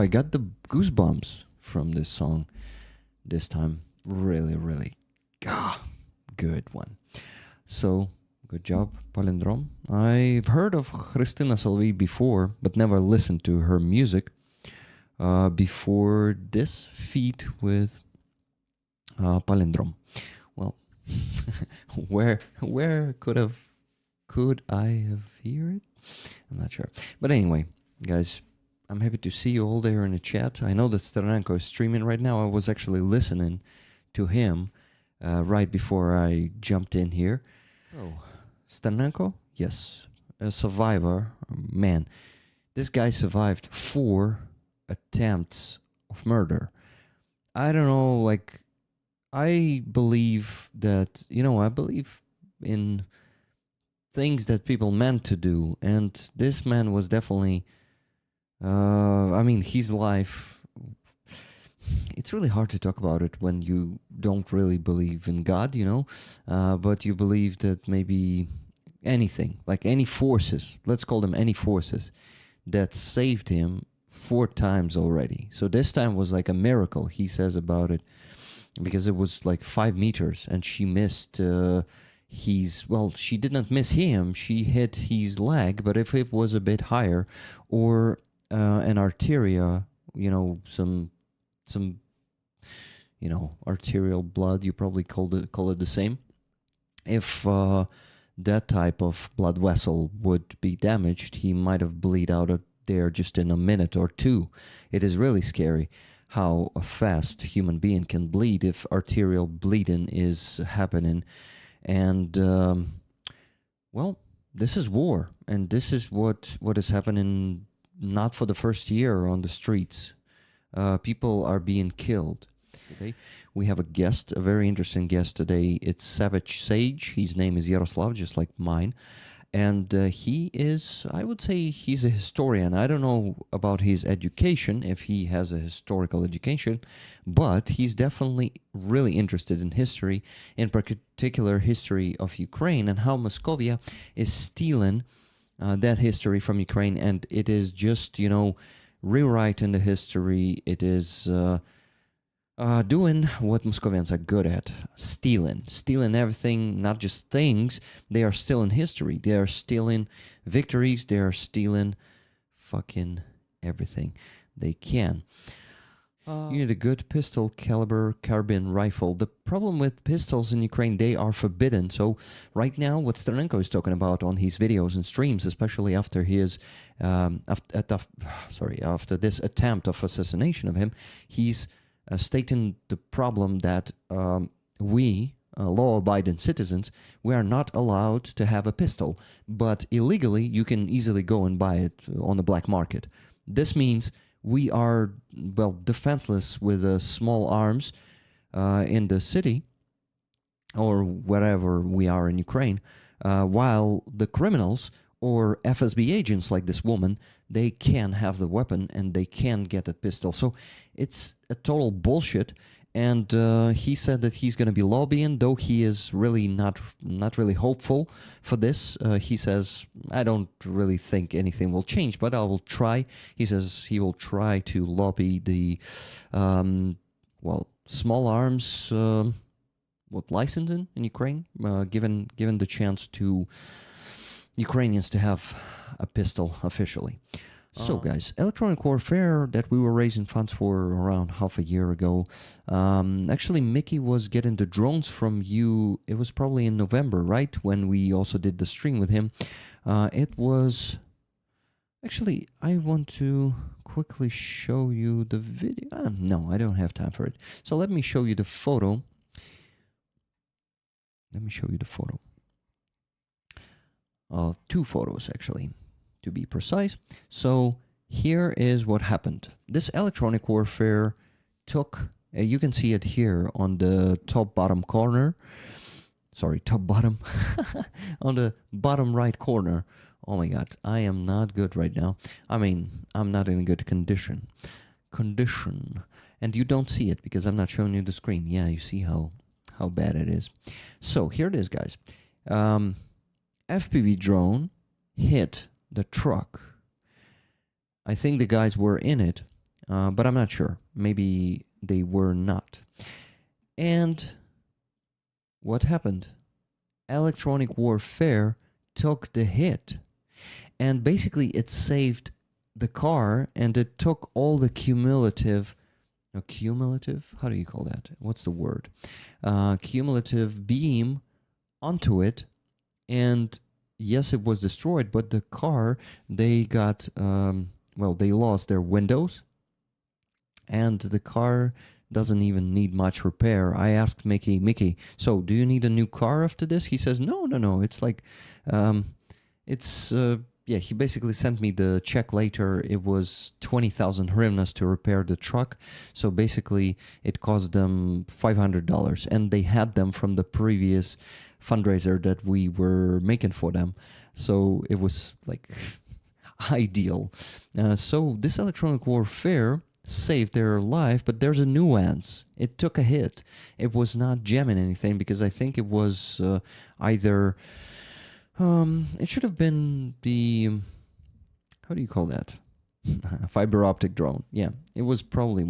I got the goosebumps from this song this time. Really, really good one. So, good job, Palindrom. I've heard of Christina Salvi before, but never listened to her music before this feat with Palindrom. Well, where could I have heard it? I'm not sure. But anyway, guys, I'm happy to see you all there in the chat. I know that Steranko is streaming right now. I was actually listening to him right before I jumped in here. Oh, Steranko? Yes. A survivor. Man, this guy survived 4 attempts of murder. I don't know, like, I believe that, I believe in things that people meant to do, and this man was definitely, his life, it's really hard to talk about it when you don't really believe in God, but you believe that maybe anything, like any forces, let's call them any forces, that saved him 4 times already. So this time was like a miracle, he says about it, because it was like 5 meters, and she missed she did not miss him, she hit his leg, but if it was a bit higher, or an arteria, some arterial blood, you probably call it the same. If that type of blood vessel would be damaged, he might have bleed out there just in a minute or 2. It is really scary how a fast human being can bleed if arterial bleeding is happening. And, this is war. And this is what is happening not for the first year on the streets. People are being killed. Today, we have a guest, a very interesting guest today. It's Savage Sage. His name is Yaroslav, just like mine. And he is, I would say, he's a historian. I don't know about his education, if he has a historical education, but he's definitely really interested in history, in particular history of Ukraine, and how Moscovia is stealing that history from Ukraine. And it is just, rewriting the history. It is doing what Moscovians are good at, stealing everything, not just things. They are stealing history. They are stealing victories. They are stealing fucking everything they can. You need a good pistol caliber carbine rifle. The problem with pistols in Ukraine, they are forbidden. So right now, what Steranko is talking about on his videos and streams, especially after his after this attempt of assassination of him, he's stating the problem that we, law-abiding citizens, we are not allowed to have a pistol, but illegally you can easily go and buy it on the black market. This means we are, defenseless with small arms in the city or wherever we are in Ukraine, while the criminals or FSB agents like this woman, they can have the weapon and they can get a pistol. So it's a total bullshit. And he said that he's going to be lobbying, though he is really not really hopeful for this. He says, I don't really think anything will change, but I will try. He says he will try to lobby the, small arms, licensing in Ukraine, given the chance to Ukrainians to have a pistol officially. So guys, electronic warfare that we were raising funds for around half a year ago. Actually, Mickey was getting the drones from you. It was probably in November, right? When we also did the stream with him. It was... Actually, I want to quickly show you the video. No, I don't have time for it. So let me show you the photo. Two photos, actually, to be precise. So here is what happened. This electronic warfare took, you can see it here on the top-bottom corner. Sorry, top-bottom. On the bottom right corner. Oh my god, I am not good right now. I mean, I'm not in good condition. And you don't see it because I'm not showing you the screen. Yeah, you see how bad it is. So here it is, guys. FPV drone hit the truck. I think the guys were in it. but I'm not sure. Maybe they were not. And what happened? Electronic warfare took the hit. And basically, it saved the car, and it took all the cumulative... No, cumulative? How do you call that? What's the word? Cumulative beam onto it. And yes, it was destroyed, but the car, they got... they lost their windows. And the car doesn't even need much repair. I asked Mickey, so do you need a new car after this? He says, no. It's like, he basically sent me the check later. It was 20,000 hryvnias to repair the truck. So basically, it cost them $500. And they had them from the previous fundraiser that we were making for them. So it was like ideal. So this electronic warfare saved their life, but there's a nuance. It took a hit. It was not jamming anything, because I think it was either... it should have been the... How do you call that? Fiber optic drone. Yeah, it was probably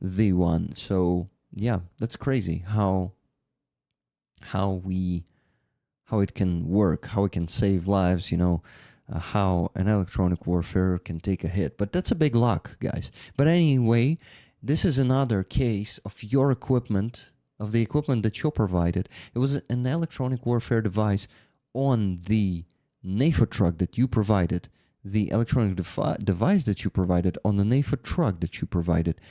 the one. So yeah, that's crazy how it can work, how it can save lives, how an electronic warfare can take a hit. But that's a big luck, guys. But anyway, this is another case of your equipment, of the equipment that you provided. It was an electronic warfare device on the NAFO truck that you provided, the electronic device that you provided on the NAFO truck that you provided.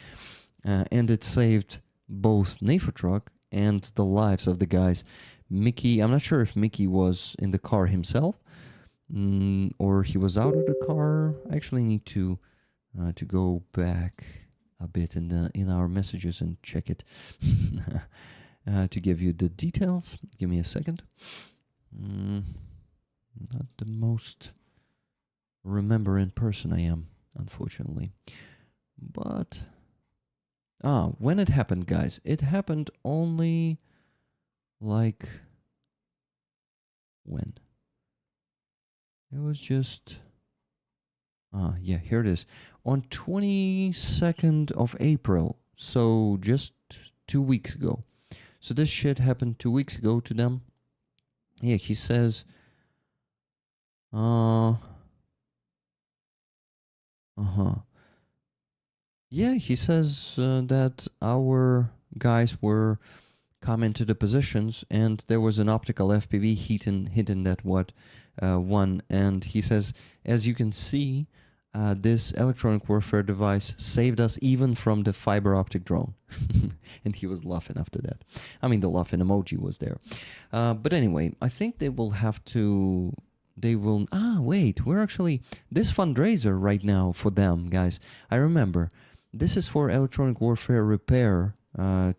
And it saved both NAFO truck and the lives of the guys. Mickey, I'm not sure if Mickey was in the car himself, or he was out of the car. I actually need to go back a bit in our messages and check it to give you the details. Give me a second. Not the most remembering person I am, unfortunately. But when it happened, guys, it happened only like when? It was just... yeah, here it is. On 22nd of April. So just 2 weeks ago. So this shit happened 2 weeks ago to them. Yeah, he says... Yeah, he says that our guys were coming to the positions, and there was an optical FPV hitting that one. And he says, as you can see, this electronic warfare device saved us even from the fiber optic drone. And he was laughing after that. I mean, the laughing emoji was there. But anyway, I think they will have to... wait, we're actually... This fundraiser right now for them, guys, I remember, this is for electronic warfare repair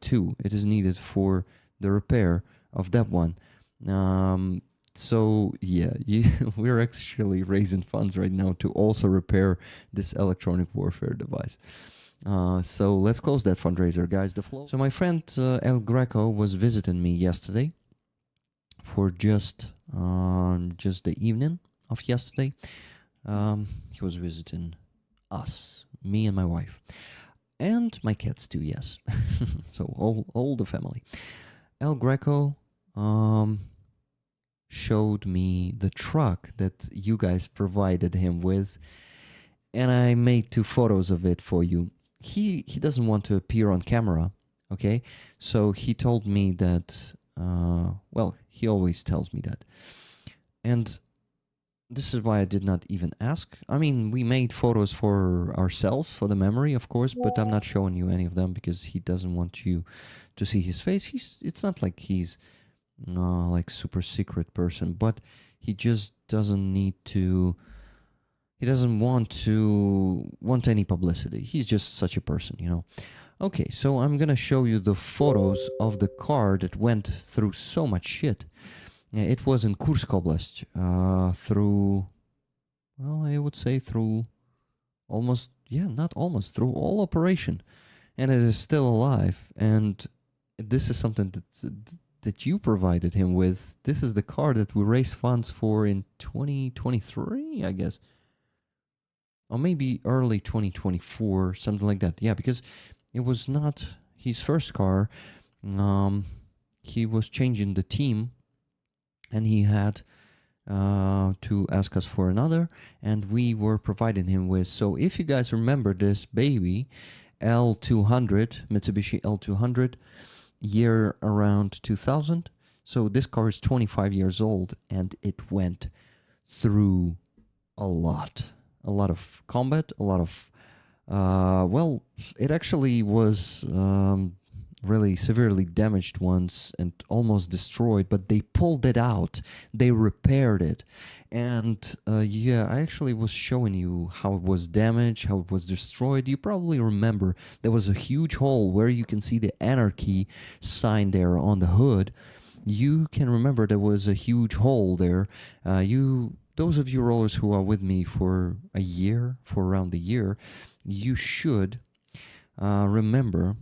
too. It is needed for the repair of that one. So yeah, we're actually raising funds right now to also repair this electronic warfare device. So let's close that fundraiser, guys. The flow. So my friend El Greco was visiting me yesterday for just the evening of yesterday. He was visiting us, me and my wife, and my cats too. Yes, so all the family. El Greco showed me the truck that you guys provided him with, and I made 2 photos of it for you. He doesn't want to appear on camera, okay? So he told me that, he always tells me that. And this is why I did not even ask. I mean, we made photos for ourselves, for the memory, of course, but I'm not showing you any of them because he doesn't want you to see his face. It's not like he's like super secret person, but he just doesn't need to... He doesn't want any publicity. He's just such a person, you know. Okay, so I'm gonna show you the photos of the car that went through so much shit. It was in Kursk Oblast, through, well, I would say through almost, not almost, through all operation. And it is still alive. And this is something that you provided him with. This is the car that we raised funds for in 2023, I guess. or maybe early 2024, something like that. Yeah, because it was not his first car. Um, he was changing the team, and he had to ask us for another, and we were providing him with. So if you guys remember this baby, L200, Mitsubishi L200, year around 2000. So this car is 25 years old, and it went through a lot of combat, a lot of well, it actually was really severely damaged once and almost destroyed, but they pulled it out, they repaired it. And yeah, I actually was showing you how it was damaged, how it was destroyed. You probably remember there was a huge hole where you can see the Anarchy sign there on the hood. You can remember there was a huge hole there. Those of you rollers who are with me for a year, for around a year, you should remember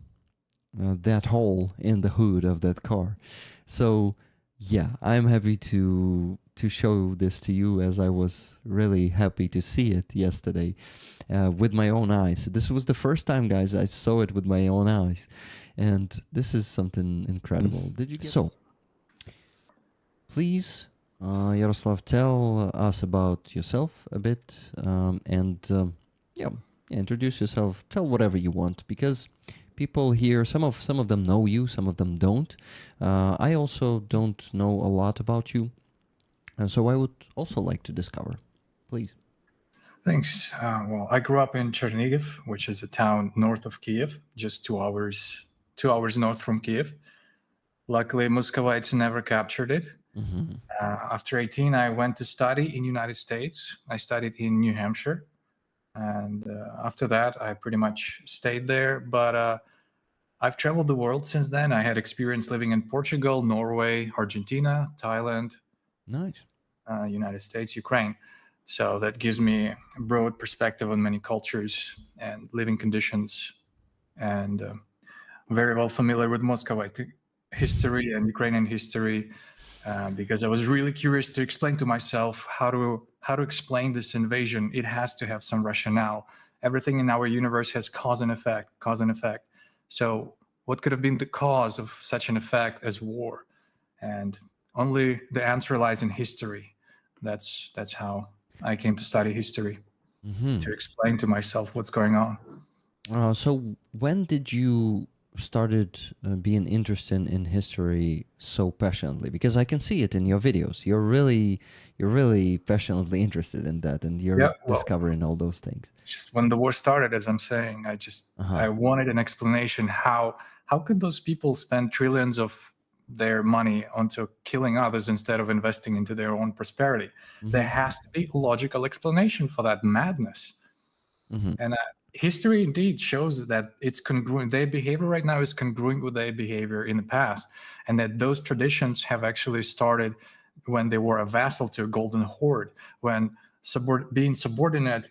that hole in the hood of that car. So yeah, I'm happy to show this to you, as I was really happy to see it yesterday with my own eyes. This was the first time, guys, I saw it with my own eyes, and this is something incredible. Did you get so? Please, Yaroslav, tell us about yourself a bit, yeah, introduce yourself. Tell whatever you want, because people here, some of them know you, some of them don't. I also don't know a lot about you, and so I would also like to discover. Please. Thanks. Well, I grew up in Chernihiv, which is a town north of Kiev, just 2 hours north from Kiev. Luckily, Muscovites never captured it. Mm-hmm. After 18, I went to study in United States. I studied in New Hampshire. And after that, I pretty much stayed there. But I've traveled the world since then. I had experience living in Portugal, Norway, Argentina, Thailand, Nice. United States, Ukraine. So that gives me a broad perspective on many cultures and living conditions, and very well familiar with Muscovite history and Ukrainian history, because I was really curious to explain to myself how to explain this invasion. It has to have some rationale. Everything in our universe has cause and effect, cause and effect. So what could have been the cause of such an effect as war? And only the answer lies in history. That's how I came to study history, to explain to myself what's going on. So when did you started being interested in history so passionately? Because I can see it in your videos. You're really passionately interested in that, and you're discovering all those things. Just when the war started, as I'm saying, I wanted an explanation. How could those people spend trillions of their money onto killing others instead of investing into their own prosperity? There has to be a logical explanation for that madness. And history indeed shows that it's congruent. Their behavior right now is congruent with their behavior in the past, and that those traditions have actually started when they were a vassal to a golden horde, when being subordinate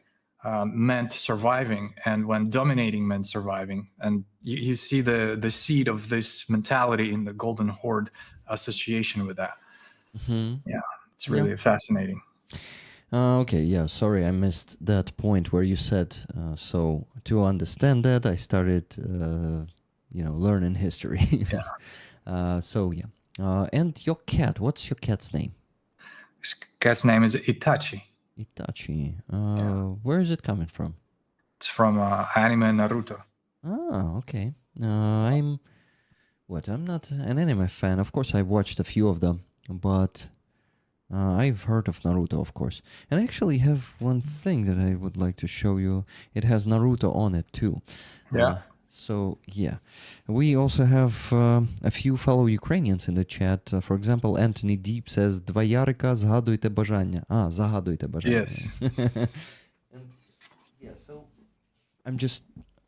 meant surviving, and when dominating meant surviving. And you see the seed of this mentality in the golden horde association with that. Yeah, it's really fascinating. Okay, yeah, sorry, I missed that point where you said, so to understand that, I started, learning history. So, yeah. And your cat, what's your cat's name? His cat's name is Itachi. Itachi. Where is it coming from? It's from anime Naruto. Oh, okay. I'm not an anime fan. Of course, I've watched a few of them, but I've heard of Naruto, of course. And I actually have one thing that I would like to show you. It has Naruto on it, too. Yeah. So, yeah. We also have a few fellow Ukrainians in the chat. For example, Anthony Deep says, Два ярика, згадуйте бажання. Загадуйте бажання. Yes. And, yeah, so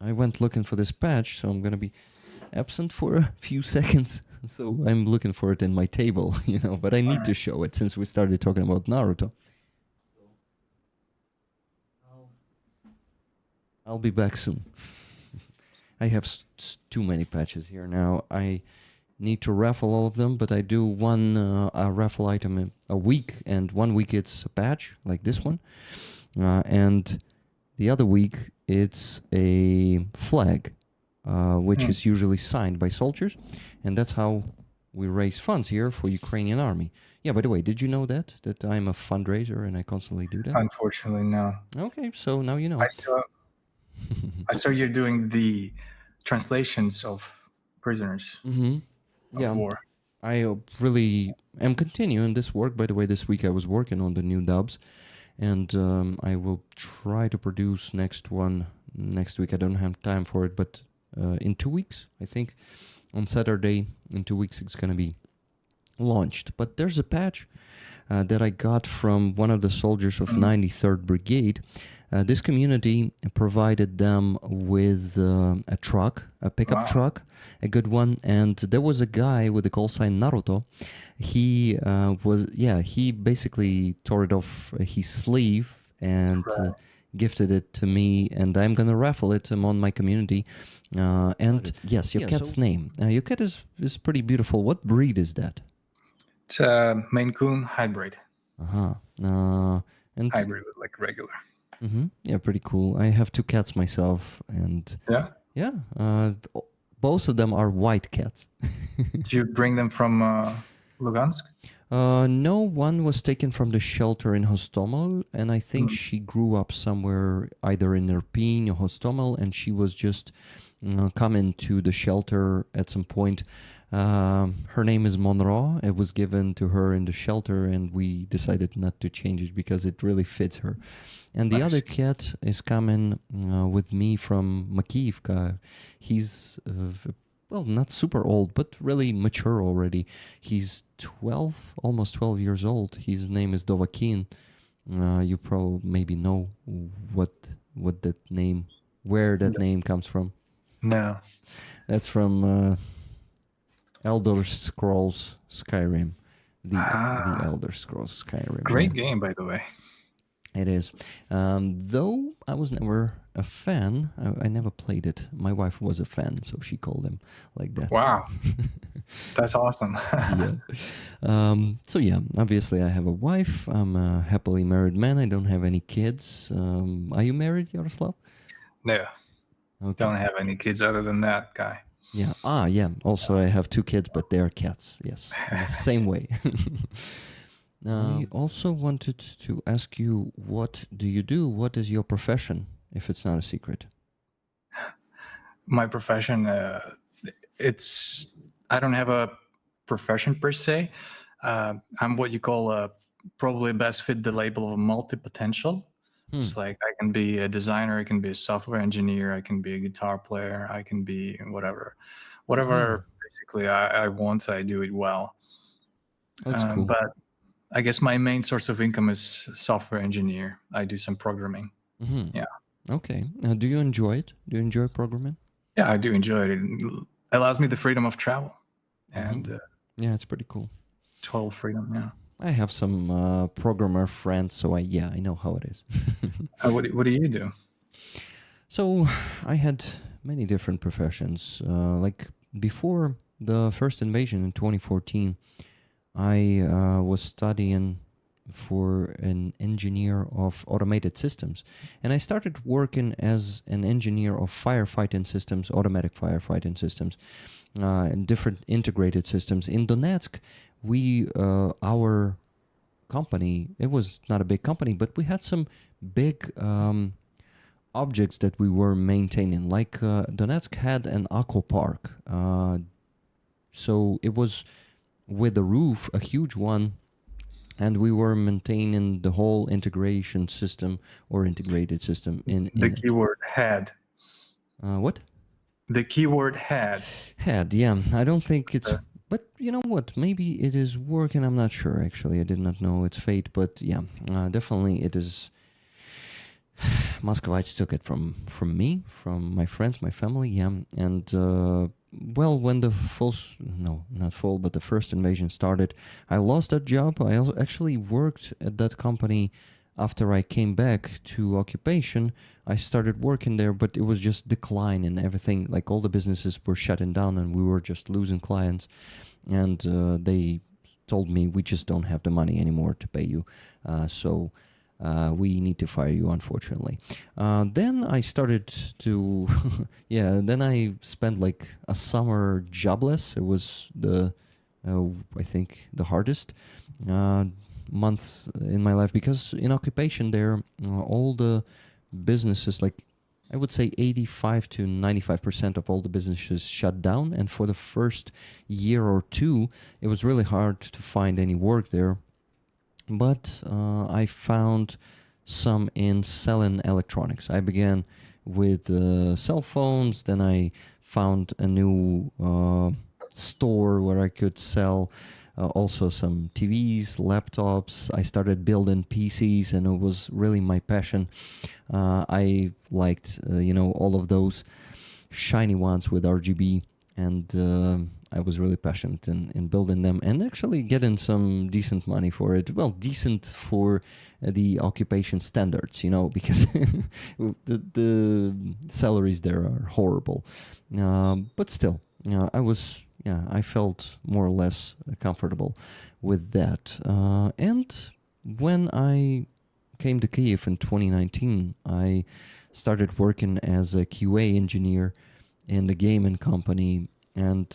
I went looking for this patch, so I'm going to be absent for a few seconds. So I'm looking for it in my table, but I need to show it since we started talking about Naruto. I'll be back soon. I have too many patches here now. I need to raffle all of them, but I do one raffle item a week, and 1 week it's a patch like this one. And The other week, it's a flag, which Hmm. is usually signed by soldiers, and that's how we raise funds here for Ukrainian army. Yeah, by the way, did you know that I'm a fundraiser and I constantly do that? Unfortunately, no. Okay, so now you I know. saw I saw you're doing the translations of prisoners Mm-hmm. of Yeah, war. I really am continuing this work. By the way, this week I was working on the new dubs, and I will try to produce next one next week. I don't have time for it, but in 2 weeks, I think, on Saturday, in 2 weeks, it's gonna be launched. But there's a patch that I got from one of the soldiers of 93rd Brigade. This community provided them with a truck, a pickup Wow. truck, a good one. And there was a guy with the call sign Naruto. He basically tore it off his sleeve and Right. gifted it to me. And I'm going to raffle it among my community. And yes, your cat's name. Your cat is pretty beautiful. What breed is that? It's a Maine Coon hybrid. Uh-huh. And Hybrid with like regular. yeah, pretty cool. I have two cats myself, and Yeah. yeah, both of them are white cats. Did you bring them from Lugansk? No, one was taken from the shelter in Hostomel, and I think she grew up somewhere either in Irpin or Hostomel, and she was just coming to the shelter at some point. Her name is Monroe. It was given to her in the shelter, and we decided not to change it because it really fits her. And the Nice. other cat is coming with me from Makivka. He's well, not super old, but really mature already. He's 12, almost 12 years old. His name is Dovakin. You probably maybe know what that name, where that name comes from. No. That's from Elder Scrolls Skyrim. The Elder Scrolls Skyrim. Great yeah. game, by the way. It is. Though I was never a fan, I never played it. My wife was a fan, so she called him like that. Wow. That's awesome. Yeah. So yeah, obviously I have a wife. I'm a happily married man. I don't have any kids. Are you married, Yaroslav? No. Okay. Don't have any kids other than that guy. Yeah. Yeah. Also, I have two kids, but they're cats. Yes. In the same way. We also wanted to ask you, what do you do? What is your profession, if it's not a secret? My profession, I don't have a profession per se. I'm what you call probably best fit the label of a multi-potential. It's like I can be a designer, I can be a software engineer, I can be a guitar player, I can be whatever basically I want, I do it well. That's cool. But I guess my main source of income is software engineer. I do some programming. Yeah. Okay. Do you enjoy it? Do you enjoy programming? Yeah, I do enjoy it. It allows me the freedom of travel and yeah, it's pretty cool. total freedom. Yeah. I have some programmer friends, so I know how it is. What do you do? So I had many different professions. Like before the first invasion in 2014, I was studying for an engineer of automated systems. And I started working as an engineer of firefighting systems, automatic firefighting systems, and different integrated systems. In Donetsk, our company, it was not a big company, but we had some big objects that we were maintaining. Like Donetsk had an aqua park. So it was with a roof, a huge one, and we were maintaining the whole integration system or integrated system in The keyword had. What? The keyword had. Had, yeah. I don't think it's... But you know what? Maybe it is working. I'm not sure, actually. I did not know its fate. But yeah, definitely it is... Muscovites took it from me, from my friends, my family, yeah. And... well, when the the first invasion started, I lost that job. I actually worked at that company after I came back to occupation. I started working there, but it was just decline and everything. Like all the businesses were shutting down and we were just losing clients. And they told me, we just don't have the money anymore to pay you. So We need to fire you, unfortunately. Then I started to, yeah, then I spent like a summer jobless. It was I think, the hardest months in my life, because in occupation there, all the businesses, like I would say 85 to 95% of all the businesses shut down. And for the first year or two, it was really hard to find any work there. But I found some in selling electronics. I began with cell phones, then I found a new store where I could sell also some TVs, laptops. I started building PCs, and it was really my passion. I liked, all of those shiny ones with RGB, and I was really passionate in building them and actually getting some decent money for it. Well, decent for the occupation standards, because the salaries there are horrible. But still, I felt more or less comfortable with that. And when I came to Kyiv in 2019, I started working as a QA engineer in the gaming company, and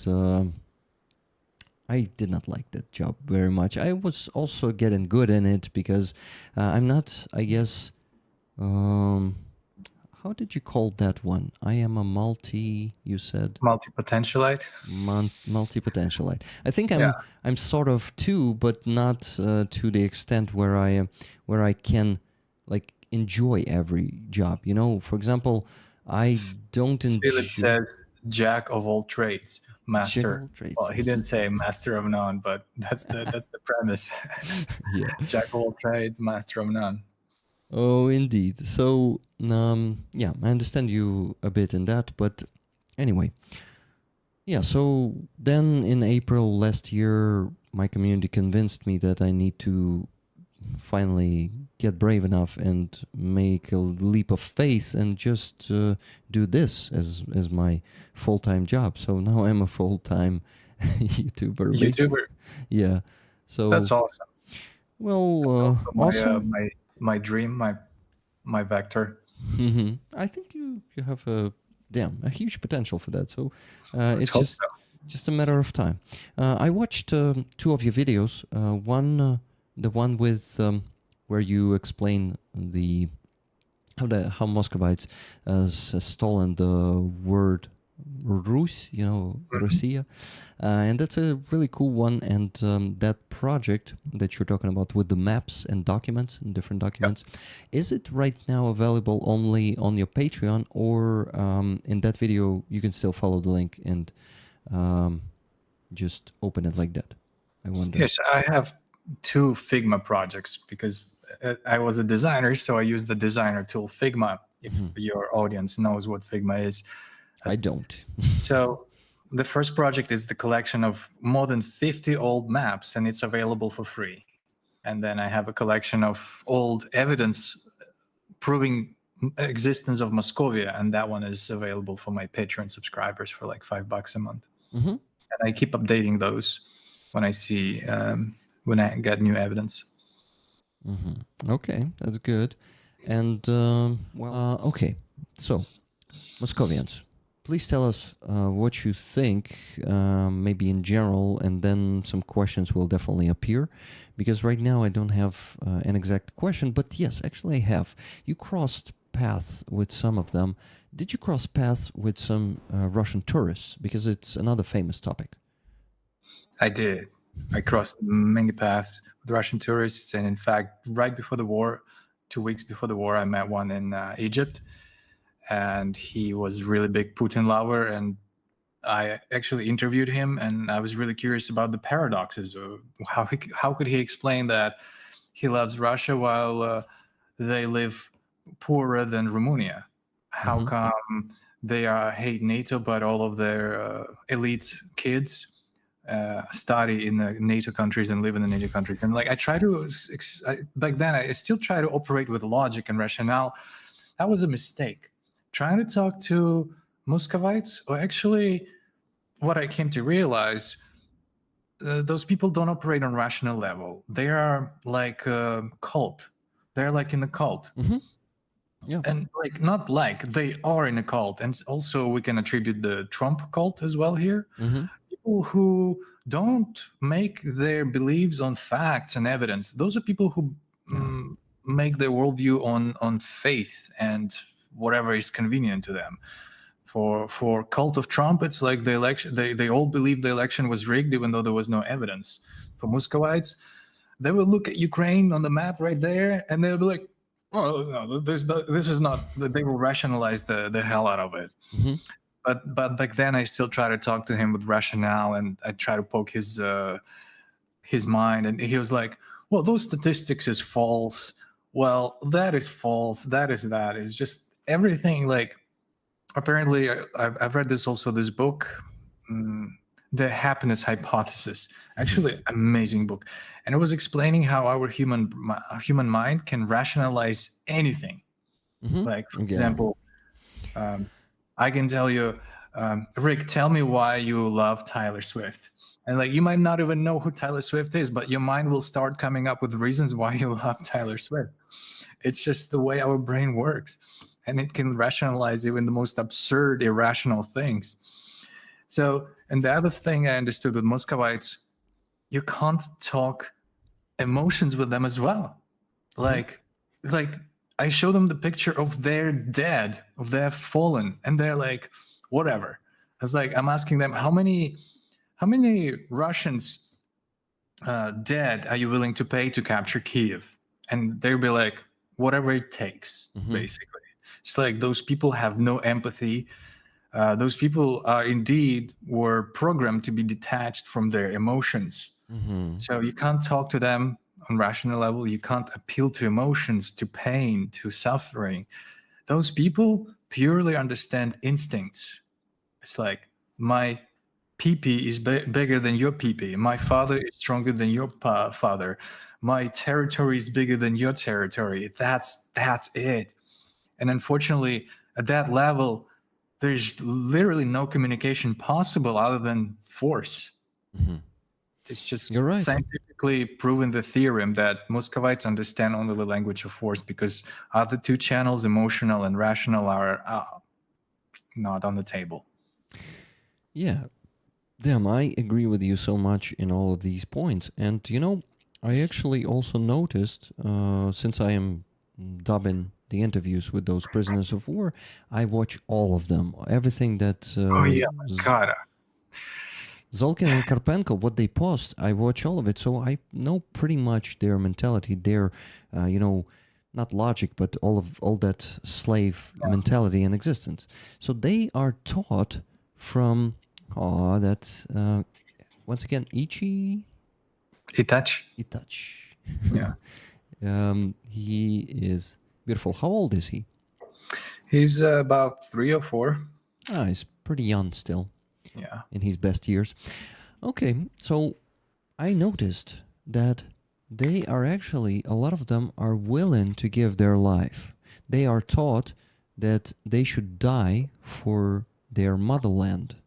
I did not like that job very much. I was also getting good in it because I'm not, I guess, how did you call that one? I am a you said? Multi-potentialite. Multi-potentialite. I think Yeah. I'm sort of too, but not to the extent where I can like enjoy every job. For example, I don't Philip enjoy says jack of all trades, master. traits. Well, he didn't say master of none, but that's the premise. Yeah. Jack of all trades, master of none. Oh, indeed. So, yeah, I understand you a bit in that, but anyway. Yeah, so then in April last year, my community convinced me that I need to finally get brave enough and make a leap of faith and just do this as my full-time job. So now I'm a full-time YouTuber. Yeah. So that's awesome. Well, That's also awesome. my dream, my vector. I think you have a huge potential for that. So Let's it's hope so. just a matter of time. I watched two of your videos. The one with where you explain how Muscovites has stolen the word Rus, Russia, and that's a really cool one. And that project that you're talking about with the maps and documents and different documents, is it right now available only on your Patreon, or in that video you can still follow the link and just open it like that? I wonder. Yes, I have two Figma projects because I was a designer, so I use the designer tool Figma. If your audience knows what Figma is. I don't. So the first project is the collection of more than 50 old maps, and it's available for free. And then I have a collection of old evidence proving existence of Moscovia, and that one is available for my Patreon subscribers for like $5 a month. And I keep updating those when I see when I get new evidence. Okay, that's good. And okay, so Moscovians, please tell us what you think, maybe in general, and then some questions will definitely appear, because right now I don't have an exact question, but yes, actually I have. You crossed paths with some of them. Did you cross paths with some Russian tourists? Because it's another famous topic. I did. I crossed many paths with Russian tourists, and in fact, right before the war, 2 weeks before the war, I met one in Egypt, and he was really big Putin lover, and I actually interviewed him, and I was really curious about the paradoxes of how could he explain that he loves Russia while they live poorer than Romania. How come they hate NATO, but all of their elite kids study in the NATO countries and live in the NATO countries? And like I try to back then, I still try to operate with logic and rationale. That was a mistake. Trying to talk to Muscovites, or actually, what I came to realize, those people don't operate on rational level. They are like a cult. They're like in a cult. Yeah. And like, not like, they are in a cult. And also we can attribute the Trump cult as well here. People who don't make their beliefs on facts and evidence. Those are people who make their worldview on faith and whatever is convenient to them. For cult of Trump, it's like the election. They all believe the election was rigged, even though there was no evidence. For Muscovites, they will look at Ukraine on the map right there, and they'll be like, "Oh no, this is not." They will rationalize the hell out of it. But back then, I still try to talk to him with rationale, and I try to poke his mind, and he was like, "Well, those statistics is false. Well, that is false. That is that. It's just everything like." Apparently, I've read this book, The Happiness Hypothesis. Actually, amazing book, and it was explaining how our human mind can rationalize anything. Like, for example, I can tell you, Rick, tell me why you love Taylor Swift. And like, you might not even know who Taylor Swift is, but your mind will start coming up with reasons why you love Taylor Swift. It's just the way our brain works. And it can rationalize even the most absurd, irrational things. So, and the other thing I understood with Muscovites, you can't talk emotions with them as well. Like I show them the picture of their dead, of their fallen, and they're like, whatever. It's like, I'm asking them, how many Russians dead are you willing to pay to capture Kiev? And they'll be like, whatever it takes, basically. It's like those people have no empathy. Those people were programmed to be detached from their emotions. So you can't talk to them on rational level. You can't appeal to emotions, to pain, to suffering. Those people purely understand instincts. It's like, my pee-pee is bigger than your pee-pee. My father is stronger than your father. My territory is bigger than your territory. That's it. And unfortunately, at that level, there's literally no communication possible other than force. It's just You're right. Scientifically proven the theorem that Muscovites understand only the language of force, because other two channels, emotional and rational, are not on the table. Yeah. Damn, I agree with you so much in all of these points. And, I actually also noticed, since I am dubbing the interviews with those prisoners of war, I watch all of them. Everything that... oh, yeah, God. Zolkin and Karpenko, what they post, I watch all of it. So I know pretty much their mentality, their, not logic, but all that slave mentality and existence. So they are taught from... Oh, that's once again Itachi. Yeah. He is beautiful. How old is he? He's about 3 or 4. He's pretty young still. Yeah. In his best years. Okay, so I noticed that they are actually, a lot of them are willing to give their life. They are taught that they should die for their motherland.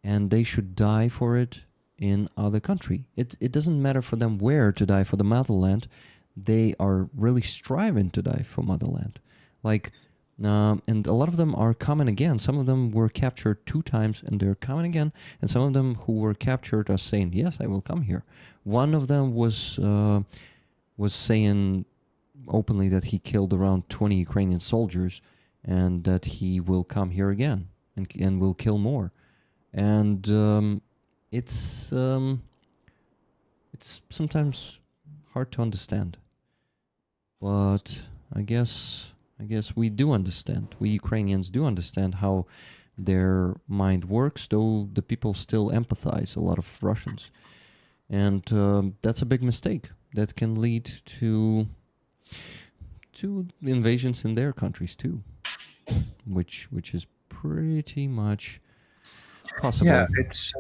And they should die for it in other country. It doesn't matter for them where to die for the motherland. They are really striving to die for motherland. Like, and a lot of them are coming again. Some of them were captured 2 times and they're coming again. And some of them who were captured are saying, yes, I will come here. One of them was saying openly that he killed around 20 Ukrainian soldiers and that he will come here again and will kill more. And it's sometimes hard to understand, but I guess we do understand. We Ukrainians do understand how their mind works, though the people still empathize, a lot of Russians, and that's a big mistake that can lead to invasions in their countries too, which is pretty much possible. Yeah, it's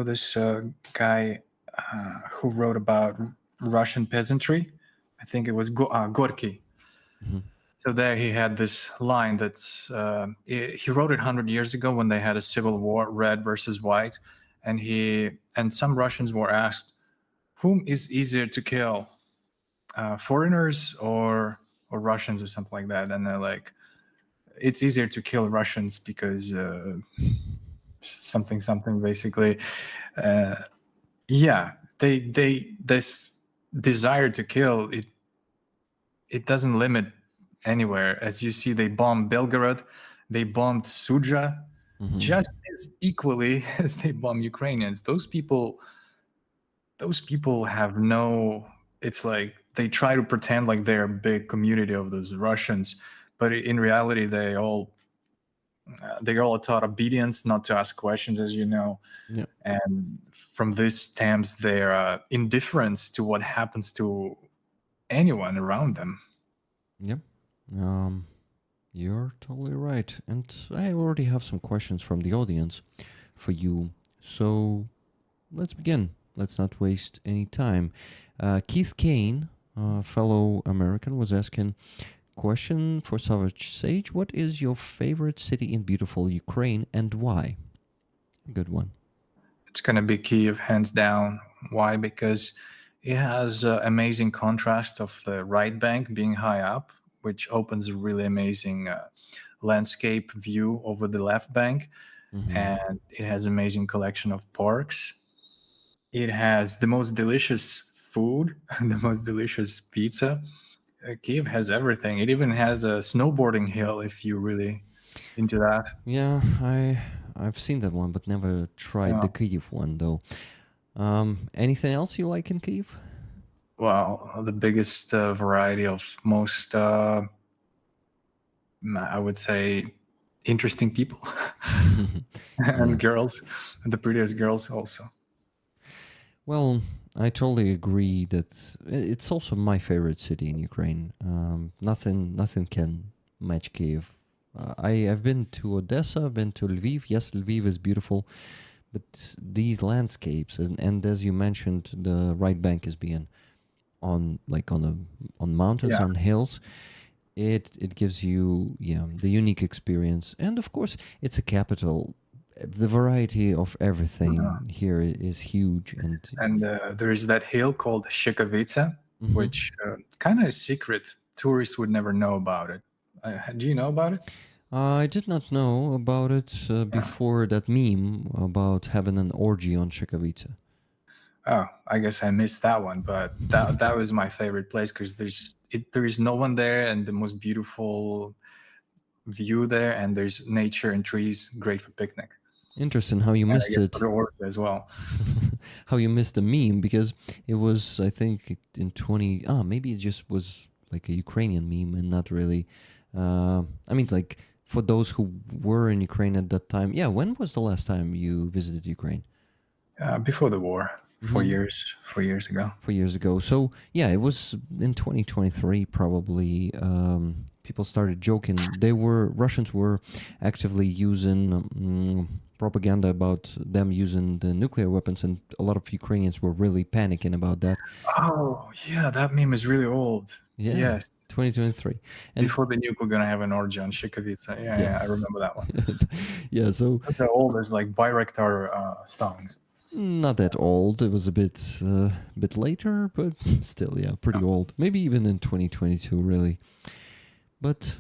this guy who wrote about Russian peasantry. I think it was Gorky. So there he had this line that's he wrote it 100 years ago when they had a civil war, red versus white, and some Russians were asked, whom is easier to kill, foreigners or Russians or something like that, and like it's easier to kill Russians because something basically. Uh, yeah, they this desire to kill it. It doesn't limit anywhere. As you see, they bombed Belgorod, they bombed Suja, just as equally as they bomb Ukrainians. Those people have no. It's like they try to pretend like they're a big community of those Russians, but in reality, they're all taught obedience, not to ask questions, as you know. Yeah. And from this stems their indifference to what happens to anyone around them. Yep. You're totally right. And I already have some questions from the audience for you. So let's begin. Let's not waste any time. Keith Kane, fellow American, was asking, question for Savage Sage: what is your favorite city in beautiful Ukraine and why? Good one. It's going to be Kiev, hands down. Why? Because it has amazing contrast of the right bank being high up, which opens a really amazing landscape view over the left bank. And it has amazing collection of parks. It has the most delicious food, the most delicious pizza. Kiev has everything. It even has a snowboarding hill if you're really into that. Yeah, I've seen that one, but never tried Yeah. the Kyiv one though. Anything else you like in Kyiv? Well, the biggest variety of most, I would say, interesting people and girls, and the prettiest girls also. Well, I totally agree that it's also my favorite city in Ukraine. Nothing can match Kiev. I've been to Odessa, I've been to Lviv. Yes, Lviv is beautiful, but these landscapes and as you mentioned, the right bank is being on mountains, Yeah. on hills. It gives you the unique experience, and of course it's a capital. The variety of everything here is huge, And there is that hill called Shikovica, which kind of is secret. Tourists would never know about it. Do you know about it? I did not know about it before that meme about having an orgy on Shikovica. Oh, I guess I missed that one, but that was my favorite place because there is no one there, and the most beautiful view there, and there's nature and trees, great for picnic. Interesting how you And I missed guess it. for the orchard as well. How you missed the meme, because it was, I think, in 20. Maybe it just was like a Ukrainian meme and not really. I mean, like for those who were in Ukraine at that time. Yeah, when was the last time you visited Ukraine? Before the war, 4 years ago. 4 years ago. So yeah, it was in 2023 probably. People started joking. Russians were actively using propaganda about them using the nuclear weapons, and a lot of Ukrainians were really panicking about that. Oh yeah, that meme is really old. Yeah, Yes, 2023. And before the nuke, we're gonna have an orgy on Shikovica. Yeah, I remember that one. Yeah, so That's the oldest like Bayraktar songs. not that old. It was a bit later, but still, yeah, pretty old. Maybe even in 2022, really. But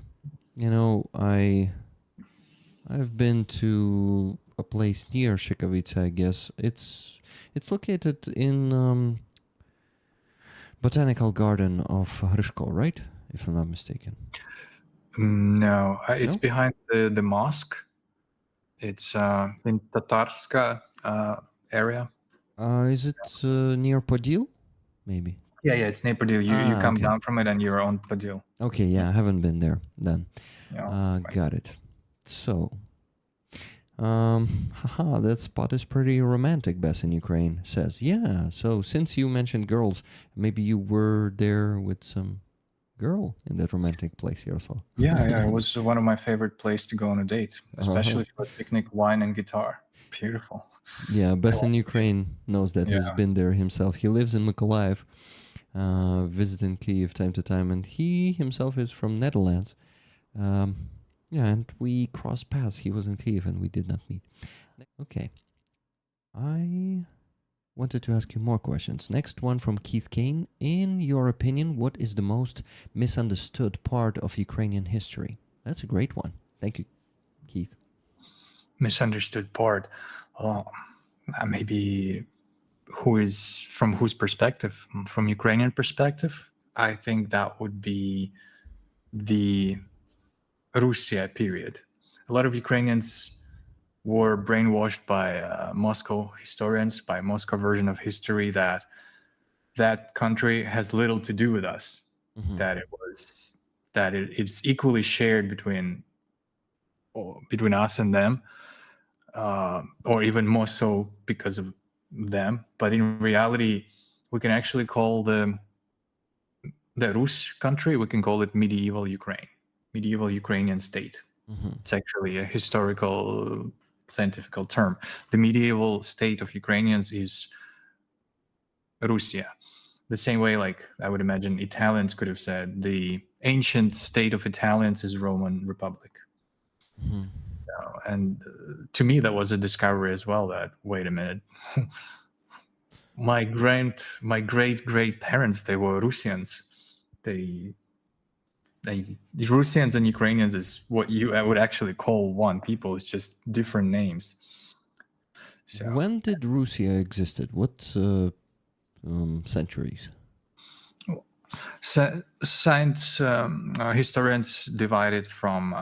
I've been to a place near Shikovica, I guess. It's located in botanical garden of Hryshko, right? If I'm not mistaken. No, it's No? behind the mosque. It's in Tatarska area. Is it near Podil? Maybe. Yeah, it's near Podil. You come Okay. down from it and you're on Podil. Okay, yeah, I haven't been there then. Yeah, Got it. So, that spot is pretty romantic, Bess in Ukraine says. Yeah, so since you mentioned girls, maybe you were there with some girl in that romantic place, Yaroslav. yeah, it was one of my favorite places to go on a date, especially for a picnic, wine, and guitar. Beautiful. Yeah, Bess in Ukraine knows that. He's been there himself. He lives in Mykolaiv, visiting Kyiv time to time, and he himself is from Netherlands. Yeah, and we crossed paths. He was in Kyiv and we did not meet. Okay. wanted to ask you more questions. Next one from Keith Kane. In your opinion, what is the most misunderstood part of Ukrainian history? That's a great one. Thank you, Keith. Misunderstood part. Oh, maybe from whose perspective? From Ukrainian perspective, I think that would be the Russia period. A lot of Ukrainians were brainwashed by Moscow historians, by Moscow version of history, that that country has little to do with us, that it's equally shared between us and them, or even more so because of them. But in reality, we can actually call the Rus country, we can call it medieval Ukraine, medieval Ukrainian state. It's actually a historical, scientific term. The medieval state of Ukrainians is Russia. The same way, like I would imagine Italians could have said, the ancient state of Italians is Roman Republic. And to me, that was a discovery as well, that, wait a minute, my great parents, they were Russians. The Russians and Ukrainians is what I would actually call one people. It's just different names. So, when did Russia existed? What centuries? Science historians divide it from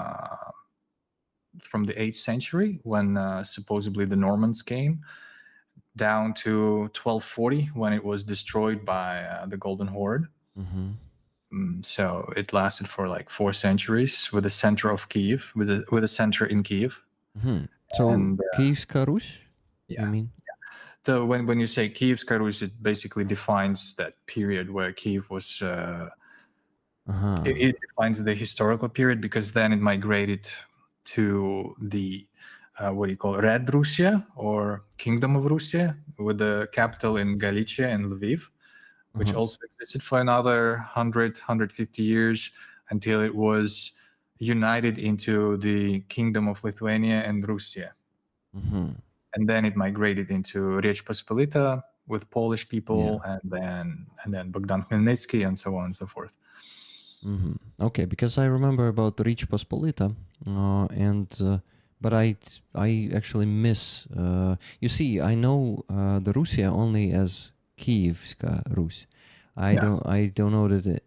the 8th century, when supposedly the Normans came, down to 1240, when it was destroyed by the Golden Horde. So it lasted for like 4 centuries, with a center of Kiev, with a center in Kiev. So Kievska Rus? Yeah. You mean? So when you say Kievska Rus, it basically defines that period where Kiev was. It defines the historical period, because then it migrated to the what do you call it, Red Russia, or Kingdom of Russia, with the capital in Galicia and Lviv, which also existed for another 150 years, until it was united into the Kingdom of Lithuania and Russia. And then it migrated into Rzecz Pospolita with Polish people, and then Bogdan Khmelnytsky, and so on and so forth. Okay, because I remember about Rzecz Pospolita, but I actually miss. You see, I know the Russia only as Kievska Rus. I don't know that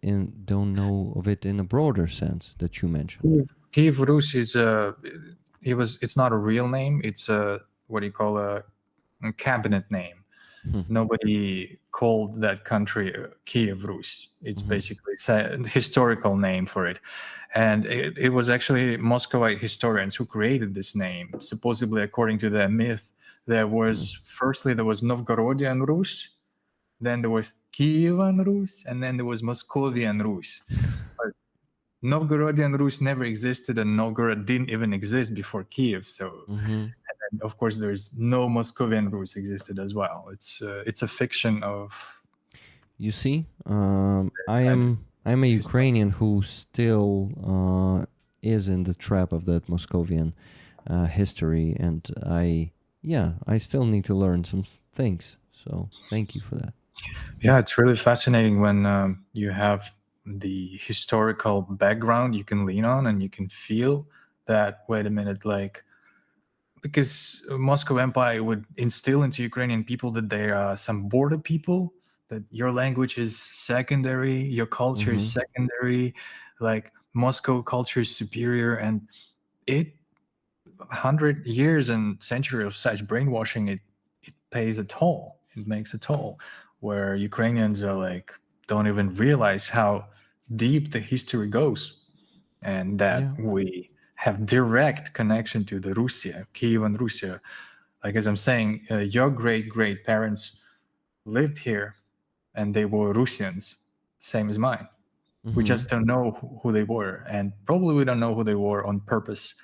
don't know of it in a broader sense that you mentioned. Kiev Rus is it's not a real name. It's a what do you call a cabinet name. Nobody called that country Kiev Rus. It's basically a historical name for it. And it was actually Muscovite historians who created this name. Supposedly, according to their myth, there was Novgorodian Rus, then there was Kievan Rus, and then there was Moscovian Rus. But Novgorodian Rus never existed, and Novgorod didn't even exist before Kiev. So, and then, of course, there's no Moscovian Rus existed as well. It's a fiction of. You see, I'm a Ukrainian who still is in the trap of that Moscovian history, and I still need to learn some things. So thank you for that. Yeah, it's really fascinating when you have the historical background you can lean on, and you can feel that, wait a minute, like, because Moscow Empire would instill into Ukrainian people that they are some border people, that your language is secondary, your culture is secondary, like Moscow culture is superior. And 100 years and century of such brainwashing, it pays a toll. It makes a toll, where Ukrainians are like, don't even realize how deep the history goes, and that we have direct connection to the Russia, Kiev and Russia. Like, as I'm saying, your great parents lived here, and they were Russians, same as mine. We just don't know who they were, and probably we don't know who they were on purpose.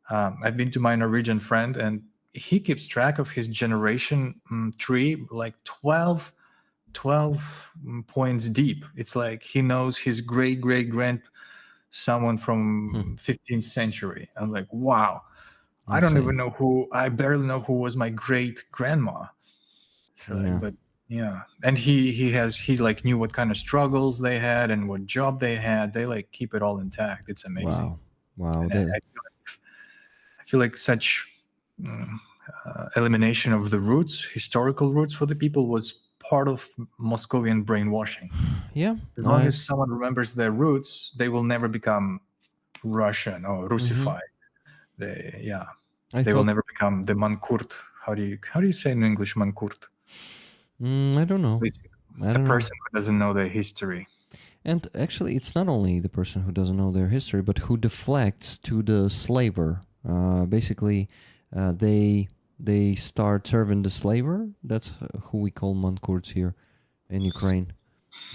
I've been to my Norwegian friend, and he keeps track of his generation tree, like 12 points deep. It's like he knows his great someone from 15th century. I'm like, wow. I don't even know I barely know who was my great grandma. feel like, Yeah. but yeah, and he like knew what kind of struggles they had and what job they had. They like keep it all intact. It's amazing. Wow. Wow. And I feel like such mm, elimination of the roots, historical roots for the people, was part of Moscovian brainwashing. Yeah. As long as someone remembers their roots, they will never become Russian or Russified. I They will thought. never become the Mankurt. How do you say in English Mankurt? I don't know. The person who doesn't know their history. And actually, it's not only the person who doesn't know their history, but who deflects to the slaver. Basically, they start serving the slaver. That's who we call mankurts here in Ukraine.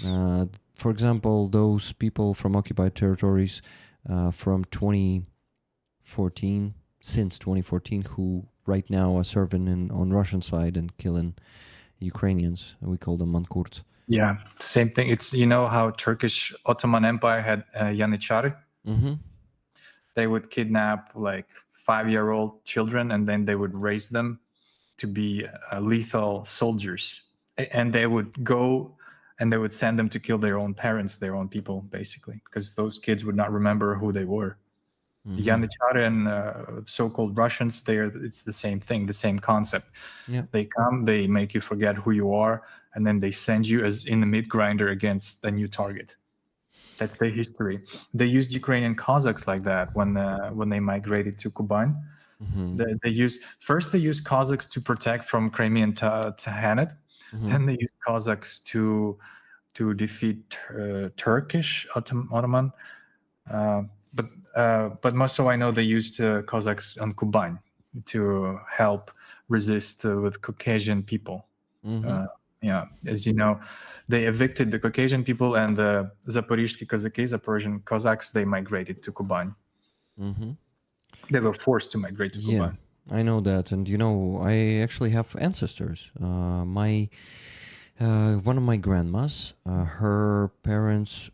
For example, those people from occupied territories from 2014, since 2014, who right now are serving on Russian side and killing Ukrainians. We call them mankurts. Yeah, same thing. It's how Turkish Ottoman Empire had Yaniçari. Mm-hmm. They would kidnap like 5-year-old children, and then they would raise them to be lethal soldiers. And they would go and they would send them to kill their own parents, their own people, basically, because those kids would not remember who they were. Yaniçari and so-called Russians, it's the same thing, the same concept. Yeah. They come, they make you forget who you are, and then they send you as in the meat grinder against a new target. That's their history. They used Ukrainian Cossacks like that when they migrated to Kuban. They used Cossacks to protect from Crimean Tahanat. Then they used Cossacks to defeat Turkish Ottoman. But most of I know they used Cossacks on Kuban to help resist with Caucasian people. As you know, they evicted the Caucasian people, and the Zaporozhye Cossacks, they migrated to Kuban. They were forced to migrate to Kuban. I know that, and I actually have ancestors. One of my grandmas, her parents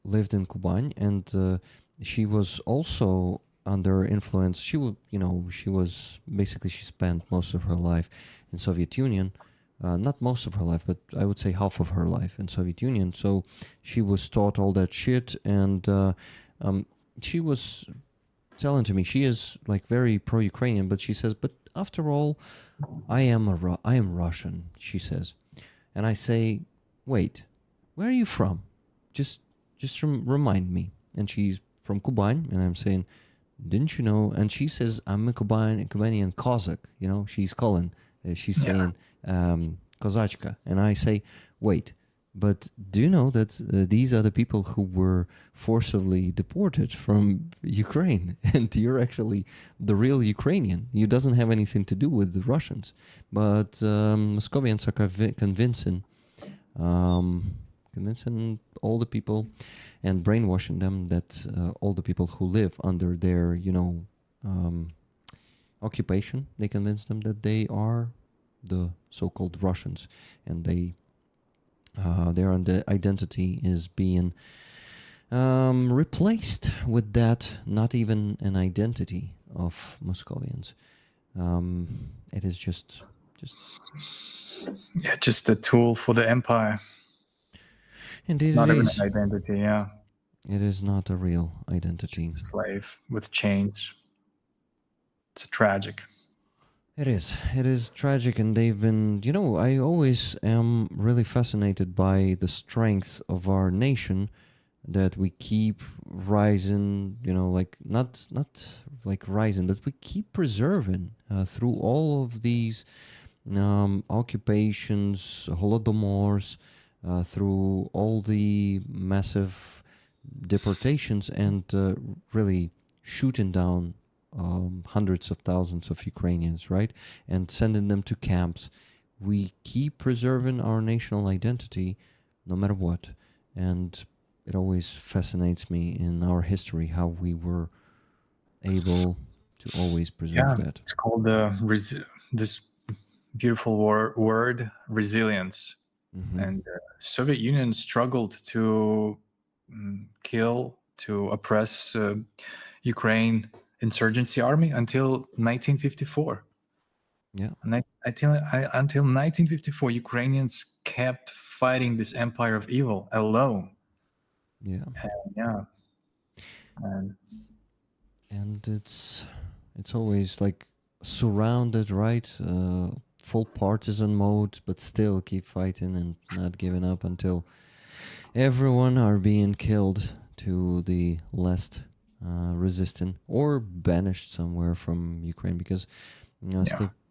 lived in Kuban, and she was also under influence. She spent most of her life in Soviet Union. Not most of her life, but I would say half of her life in Soviet Union. So she was taught all that shit, and she was telling to me she is like very pro-Ukrainian, but she says, but after all, I am Russian, she says. And I say, wait, where are you from? Just remind me. And she's from Kuban, and I'm saying, didn't you know? And she says, I'm a Kubanian Cossack. She's calling. She's saying Kozachka. And I say, wait, but do you know that these are the people who were forcibly deported from Ukraine? And you're actually the real Ukrainian. You doesn't have anything to do with the Russians. But Moscovians are convincing all the people and brainwashing them that all the people who live under their, occupation, they convince them that they are the so-called Russians, and their identity is being replaced with that not even an identity of Moscovians. It is just a tool for the empire. Indeed, not it even is. An identity. Yeah, it is not a real identity. Just a slave with chains. It's tragic. It is tragic, and they've been, I always am really fascinated by the strength of our nation, that we keep rising, like not like rising, but we keep preserving through all of these occupations, holodomors, through all the massive deportations, and really shooting down hundreds of thousands of Ukrainians, right? And sending them to camps. We keep preserving our national identity no matter what. And it always fascinates me in our history how we were able to always preserve that. It's called this beautiful word, resilience. And Soviet Union struggled to kill, to oppress Ukraine insurgency army until 1954. Yeah. Until 1954, Ukrainians kept fighting this empire of evil alone. Yeah. Yeah, and And it's always like surrounded, right? Full partisan mode, but still keep fighting and not giving up until everyone are being killed to the last resistant or banished somewhere from Ukraine, because yeah,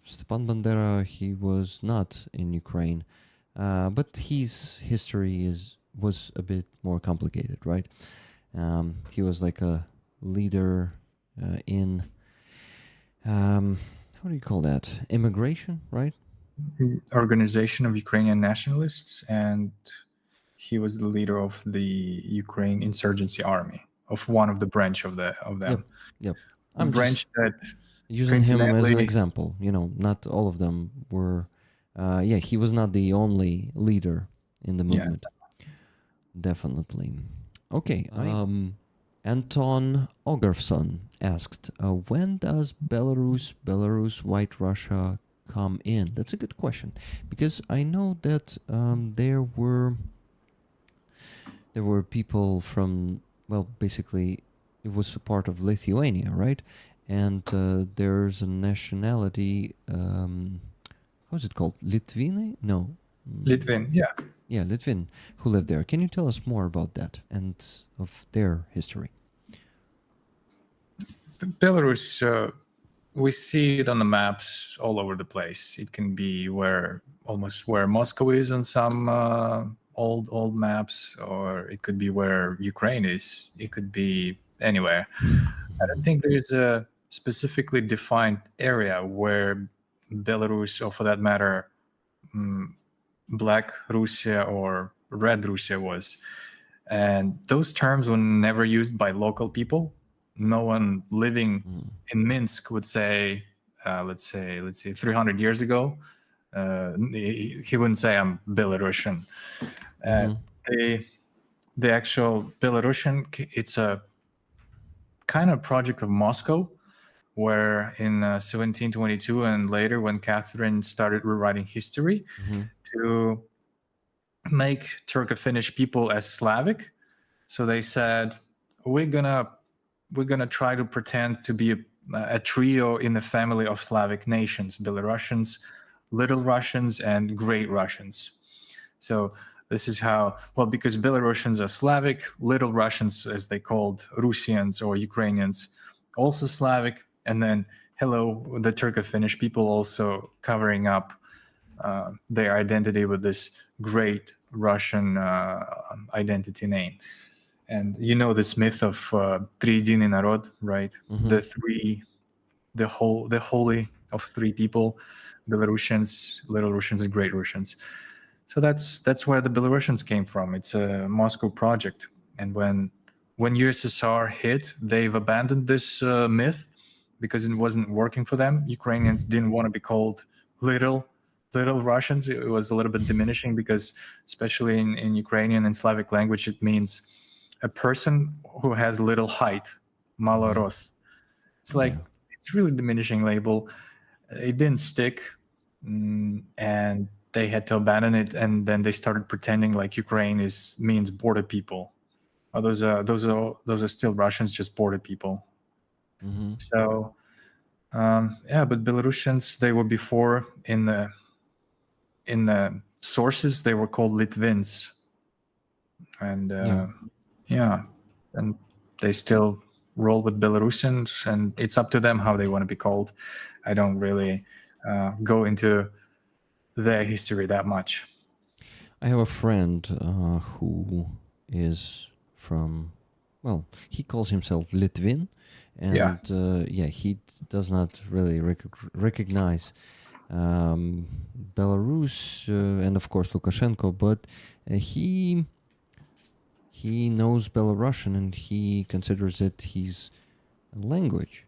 Stepan Bandera, he was not in Ukraine, but his history was a bit more complicated, right? He was like a leader in how do you call that? Immigration, right? organization of Ukrainian nationalists, and he was the leader of the Ukraine insurgency army, of one of the branch of Yep, them, yep. a I'm just branch that using him as an coincidentally, example. Not all of them were. Yeah, he was not the only leader in the yeah, movement. Definitely. Okay. Anton Ogarfson asked, when does Belarus, White Russia come in? That's a good question, because I know that there were people from, well, basically it was a part of Lithuania, right? And there's a nationality. How is it called? Litvini? No. Litvin, yeah. Yeah, Litvin, who lived there. Can you tell us more about that and of their history? Belarus, we see it on the maps all over the place. It can be almost where Moscow is on some old maps, or it could be where Ukraine is. It could be anywhere. I don't think there's a specifically defined area where Belarus, or for that matter, Black Russia or Red Russia was. And those terms were never used by local people. No one living in Minsk would say, let's say 300 years ago, he wouldn't say I'm Belarusian. The actual Belarusian, it's a kind of project of Moscow, where in 1722 and later, when Catherine started rewriting history, to make Turco-Finnish people as Slavic. So they said, we're gonna try to pretend to be a trio in the family of Slavic nations: Belarusians, Little Russians, and Great Russians. So this is how, well, because Belarusians are Slavic, Little Russians, as they called Russians or Ukrainians, also Slavic, and then hello, the Turco-Finnish people also covering up their identity with this great Russian identity name. And you know this myth of Triedini Narod, right? The holy of three people: Belarusians, Little Russians, and Great Russians. So that's where the Belarusians came from. It's a Moscow project, and when USSR hit, they've abandoned this myth because it wasn't working for them. Ukrainians didn't want to be called little Russians. It was a little bit diminishing because, especially in Ukrainian and Slavic language, it means a person who has little height, maloros. It's like, it's really diminishing label. It didn't stick, and they had to abandon it. And then they started pretending like Ukraine means border people. Oh, those are still Russians, just border people. So yeah, but Belarusians, they were before in the sources they were called Litvins, and yeah, and they still roll with Belarusians, and it's up to them how they want to be called. I don't really go into their history that much. I have a friend who is from, well, he calls himself Litvin, and he does not really recognize Belarus and of course Lukashenko, but he knows Belarusian and he considers it his language.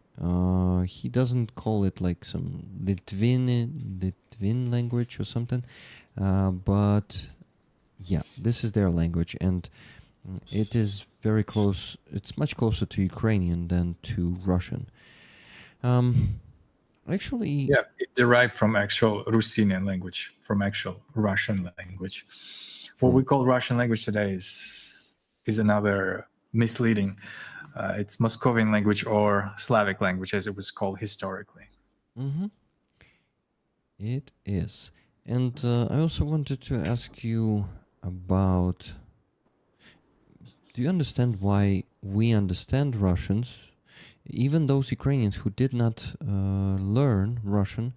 He doesn't call it like some Litvin language or something, but yeah, this is their language, and it is very close. It's much closer to Ukrainian than to Russian. Actually, Yeah, it derived from actual Russinian language, from actual Russian language. What we call Russian language today is another misleading. It's Muscovian language or Slavic language, as it was called historically. mm-hmm, it is. And I also wanted to ask you about, do you understand why we understand Russians, even those Ukrainians who did not learn Russian,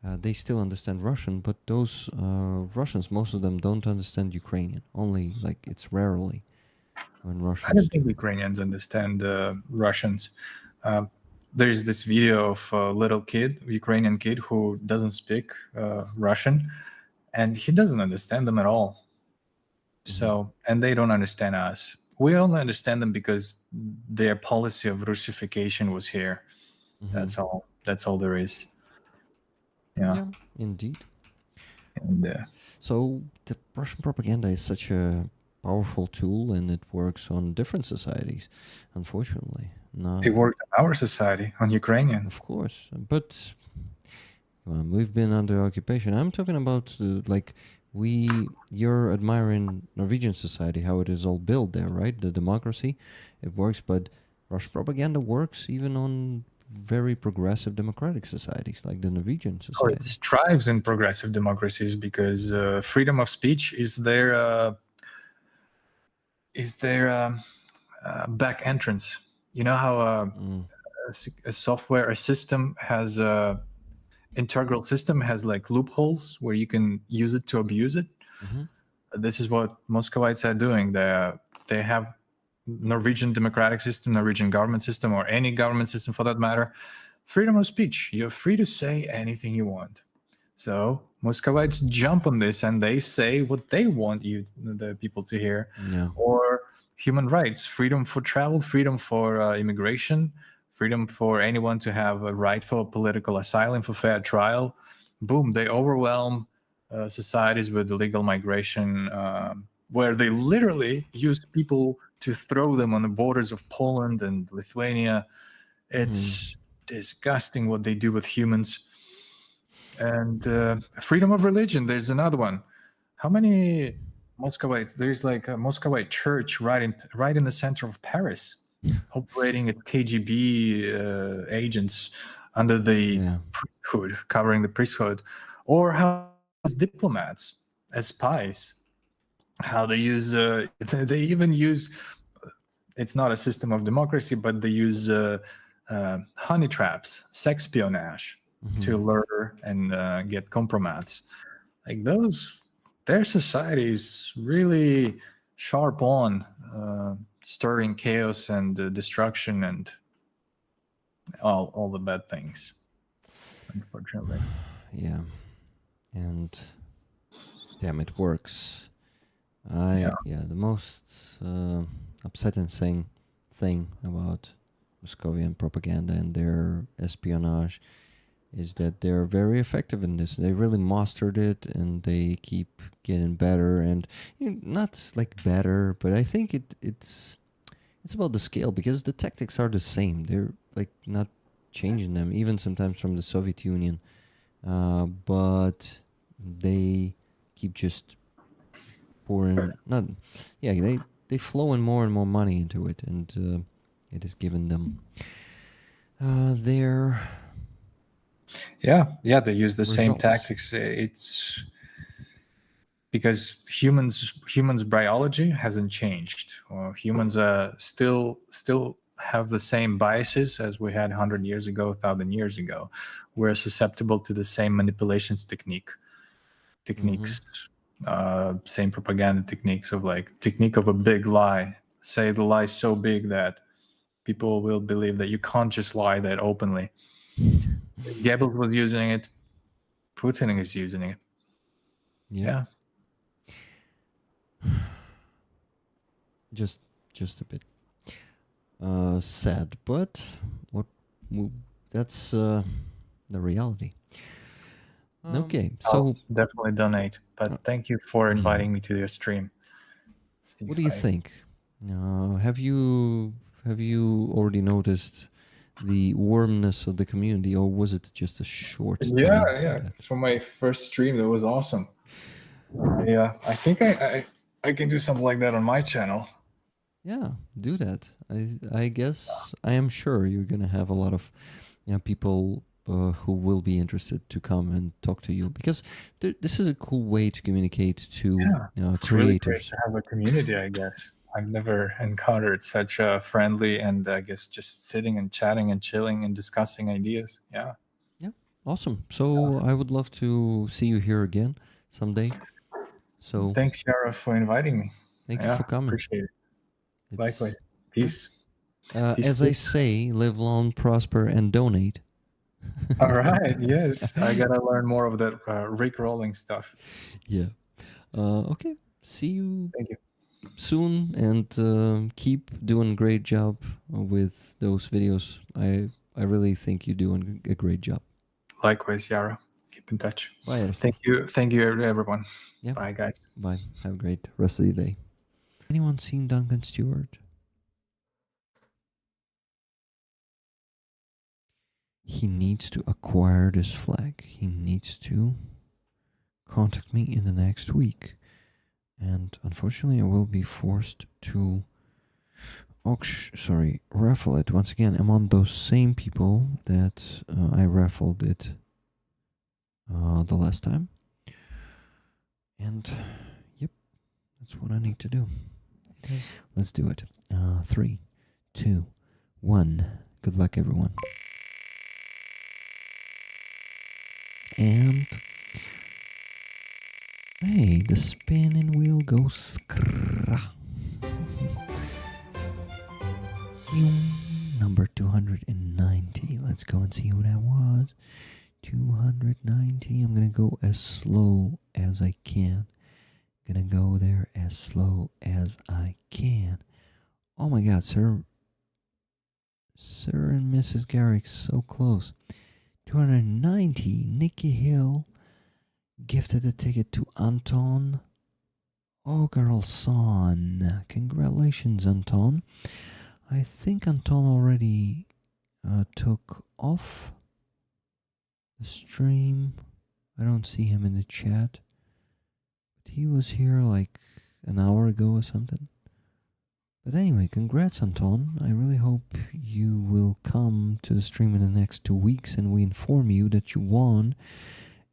they still understand Russian, but those Russians, most of them don't understand Ukrainian. Only like it's rarely when I Russians don't do. think Ukrainians understand Russians. There's this video of a little kid, Ukrainian kid, who doesn't speak Russian, and he doesn't understand them at all. So, and they don't understand us. We only understand them because their policy of Russification was here. That's all. That's all there is. Yeah. Yeah, indeed. And So the Russian propaganda is such a powerful tool, and it works on different societies. Unfortunately, not. it worked in our society, on Ukrainian. Of course, but we've been under occupation. I'm talking about like you're admiring Norwegian society, how it is all built there, right? The democracy, it works, but Russian propaganda works even on very progressive democratic societies like the Norwegian Oh, society. it strives in progressive democracies because freedom of speech is their back entrance. You know how a software, a system has integral system has like loopholes where you can use it to abuse it. This is what Muscovites are doing. They have Norwegian democratic system, Norwegian government system, or any government system for that matter. Freedom of speech. You're free to say anything you want. So Muscovites jump on this and they say what they want the people to hear. Yeah. Or human rights, freedom for travel, freedom for immigration, freedom for anyone to have a right for political asylum, for fair trial. Boom, they overwhelm societies with illegal migration, where they literally use people to throw them on the borders of Poland and Lithuania. It's disgusting what they do with humans. And freedom of religion, there's another one. How many Muscovites? There's like a Muscovite church right in the center of Paris, operating at KGB agents under the priesthood, covering the priesthood, or how diplomats as spies. How they use they even use, it's not a system of democracy, but they use honey traps, sex espionage to lure and get compromise. Like those, their society is really sharp on stirring chaos and destruction and all the bad things, unfortunately. Yeah, and damn, it works. The most upsetting thing about Moscovian propaganda and their espionage is that they're very effective in this. They really mastered it, and they keep getting better. And not like better, but I think it's about the scale, because the tactics are the same. They're like not changing them, even sometimes from the Soviet Union. But they keep just pouring. They flow in more and more money into it, and it has given them their. Yeah, they use the same results. tactics. It's because humans biology hasn't changed. Humans still have the same biases as we had 100 years ago, 1,000 years ago. We're susceptible to the same manipulations techniques, same propaganda techniques of like technique of a big lie. Say the lie so big that people will believe that you can't just lie that openly. Goebbels was using it. Putin is using it. Yeah. Just a bit sad, but that's the reality. Okay, so I'll definitely donate. But thank you for inviting me to your stream. What do you think? Have you already noticed the warmness of the community, or was it just a short Yeah, time? yeah. For my first stream, that was awesome. Yeah, I think I can do something like that on my channel. Yeah, do that. I guess I am sure you're gonna have a lot of people who will be interested to come and talk to you, because this is a cool way to communicate to Yeah, it's really great creators. to have a community, I guess. I've never encountered such a friendly and I guess just sitting and chatting and chilling and discussing ideas. Yeah. Yeah, awesome. So I would love to see you here again someday. So Thanks, Yara, for inviting me. thank you Yeah, for coming. appreciate it. It's Likewise. Peace. Peace. as I say, live long, prosper, and donate. All right. Yes, I gotta learn more of that Rick rolling stuff. Yeah. Okay. See you Thank you. soon, and keep doing a great job with those videos. I really think you're doing a great job. Likewise, Yara. Keep in touch. Bye, Yaroslav. Thank you. Thank you, everyone. Yeah. Bye, guys. Bye. Have a great rest of the day. Anyone seen Duncan Stewart? He needs to acquire this flag. He needs to contact me in the next week. And unfortunately, I will be forced to raffle it. Once again, I'm on those same people that I raffled it the last time. And yep, that's what I need to do. Let's do it. 3, 2, 1. Good luck, everyone. And hey, the spinning wheel goes number 290. Let's go and see who that was. 290. I'm gonna go as slow as I can. Gonna go there as slow as I can. Oh my god, Sir and Mrs. Garrick, so close. 290. Nikki Hill gifted a ticket to Anton Ogarlson. Congratulations, Anton. I think Anton already took off the stream. I don't see him in the chat. But he was here like an hour ago or something. But anyway, congrats, Anton. I really hope you will come to the stream in the next 2 weeks and we inform you that you won,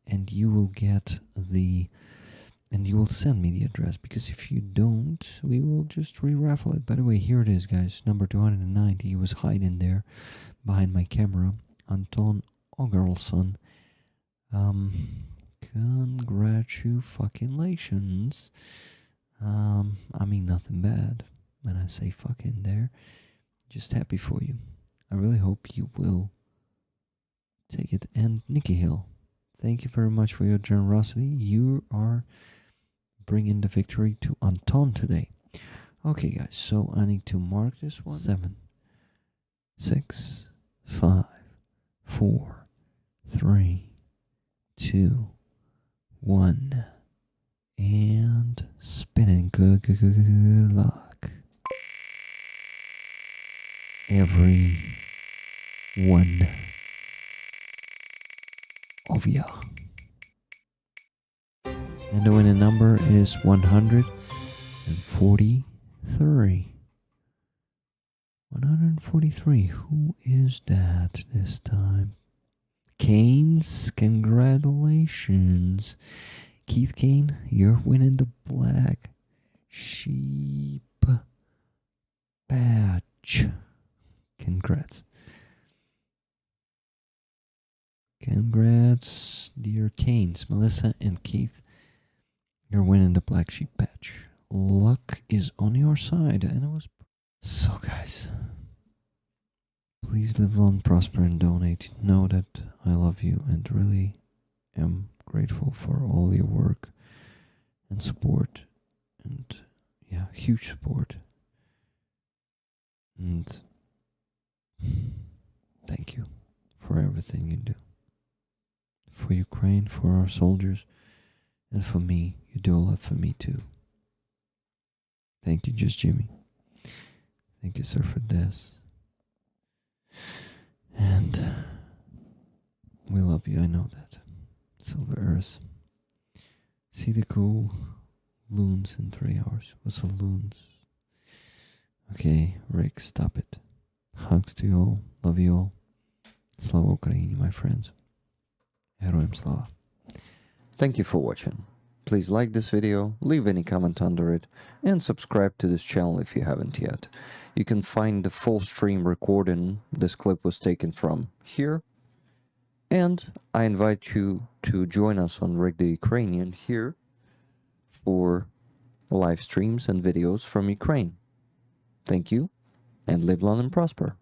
and you will get and you will send me the address, because if you don't, we will just re-raffle it. By the way, here it is, guys. Number 290. He was hiding there behind my camera. Anton Ogarlson. Congratulations. I mean nothing bad when I say fucking there. Just happy for you. I really hope you will take it. And Nikki Hill, thank you very much for your generosity. You are bringing the victory to Anton today. Okay, guys, so I need to mark this one. 7, 6, 5, 4, 3, 2, 1, and spinning. Good luck. Every one of ya. And the winning number is 143. 143. Who is that this time? Keynes, congratulations. Keith Kane, you're winning the black sheep badge. Congrats. Congrats, dear Keynes, Melissa, and Keith. You're winning the black sheep badge. Luck is on your side, and it was so, guys. Please live long, prosper, and donate. Know that I love you and really am grateful for all your work and support, and yeah, huge support. And thank you for everything you do. For Ukraine, for our soldiers, and for me. You do a lot for me too. Thank you, Just Jimmy. Thank you, Sir, for this. And we love you, I know that. Silver Earth. See the cool loons in 3 hours. What's a loons? Okay, Rick, stop it. Hugs to you all. Love you all. Slava Ukraini, my friends. Героям слава. Thank you for watching. Please like this video, leave any comment under it, and subscribe to this channel if you haven't yet. You can find the full stream recording this clip was taken from here. And I invite you to join us on Rick the Ukrainian here for live streams and videos from Ukraine. Thank you, and live long and prosper.